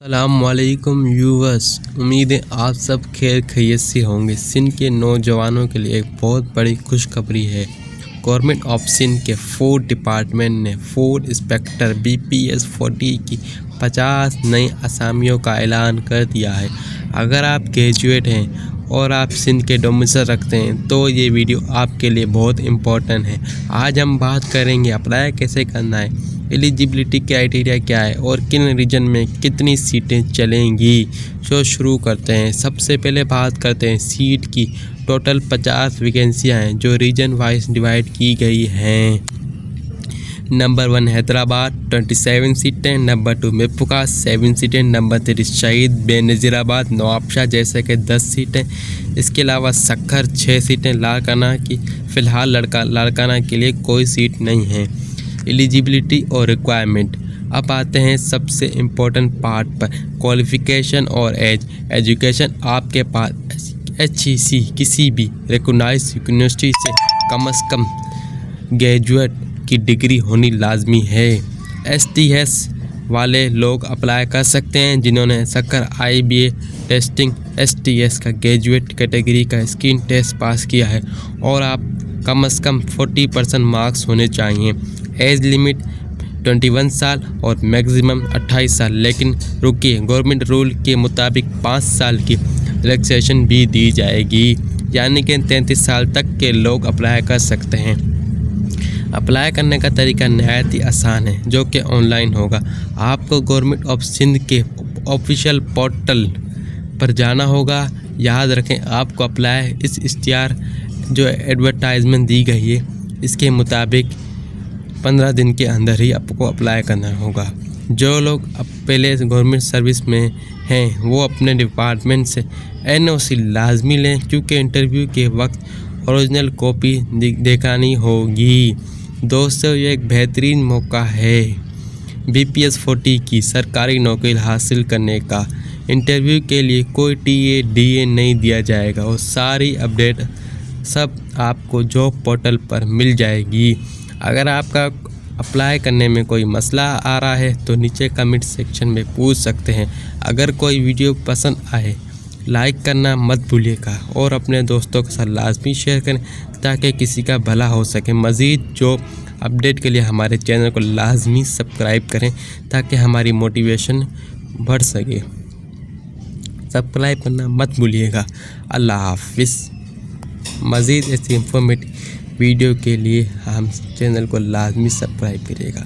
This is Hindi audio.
अस्सलामुअलैकुम व्यूअर्स, उम्मीद है आप सब खैर खैरियत से होंगे। सिंध के नौजवानों के लिए एक बहुत बड़ी खुशखबरी है। गवर्नमेंट ऑफ सिंध के फूड डिपार्टमेंट ने फूड इंस्पेक्टर BPS 40 की 50 नई असामियों का ऐलान कर दिया है। अगर आप ग्रेजुएट हैं और आप सिंध के डोमिसाइल रखते हैं तो ये वीडियो आपके लिए बहुत इम्पोर्टेंट है। आज हम बात करेंगे अप्लाई कैसे करना है, एलिजिबिलिटी क्राइटेरिया क्या है और किन रीजन में कितनी सीटें चलेंगी। तो शुरू करते हैं। सबसे पहले बात करते हैं सीट की। टोटल 50 वैकेंसियाँ हैं जो रीजन वाइज डिवाइड की गई हैं। नंबर 1 हैदराबाद 27 सीटें, नंबर 2 मिरपुका 7 सीटें, नंबर 3 शहीद बेनज़ीराबाद नवाबशाह जैसे कि 10 सीटें। इसके अलावा सक्खर 6 सीटें। लाड़काना की फ़िलहाल लाड़काना के लिए कोई सीट नहीं है। एलिजिबिलिटी और रिक्वायरमेंट। अब आते हैं सबसे इम्पोर्टेंट पार्ट पर, क्वालिफ़िकेशन और एज। एजुकेशन आपके पास HEC किसी भी रिकॉग्नाइज्ड यूनिवर्सिटी से कम ग्रेजुएट की डिग्री होनी लाजमी है। STS वाले लोग अप्लाई कर सकते हैं जिन्होंने सक्खर IBA टेस्टिंग STS का ग्रेजुएट कैटेगरी का स्क्रीन टेस्ट पास किया है और आप कम से कम 40% मार्क्स होने चाहिए। एज लिमिट 21 साल और मैक्सिमम 28 साल। लेकिन रुकिए, गवर्नमेंट रूल के मुताबिक 5 साल की रिलैक्सेशन भी दी जाएगी, यानी कि 33 साल तक के लोग अप्लाई कर सकते हैं। अप्लाई करने का तरीका नहायत ही आसान है जो कि ऑनलाइन होगा। आपको गवर्नमेंट ऑफ सिंध के ऑफिशियल पोर्टल पर जाना होगा। याद रखें, आपको अप्लाई इस इश्तिहार जो एडवर्टाइजमेंट दी गई है इसके मुताबिक 15 दिन के अंदर ही आपको अप्लाई करना होगा। जो लोग अब पहले गवर्नमेंट सर्विस में हैं वो अपने डिपार्टमेंट से NOC लाजमी लें, क्योंकि इंटरव्यू के वक्त ओरिजिनल कॉपी दिखानी होगी। दोस्तों, ये एक बेहतरीन मौका है BPS 40 की सरकारी नौकरी हासिल करने का। इंटरव्यू के लिए कोई TA DA नहीं दिया जाएगा और सारी अपडेट सब आपको जॉब पोर्टल पर मिल जाएगी। अगर आपका अप्लाई करने में कोई मसला आ रहा है तो नीचे कमेंट सेक्शन में पूछ सकते हैं। अगर कोई वीडियो पसंद आए लाइक करना मत भूलिएगा और अपने दोस्तों के साथ लाजमी शेयर करें ताकि किसी का भला हो सके। मज़ीद जॉब अपडेट के लिए हमारे चैनल को लाजमी सब्सक्राइब करें ताकि हमारी मोटिवेशन बढ़ सके। सब्सक्राइब करना मत भूलिएगा। अल्लाह हाफिज़। मज़ीद ऐसी इंफॉर्मेटिव वीडियो के लिए हम चैनल को लाजमी सब्सक्राइब करिएगा।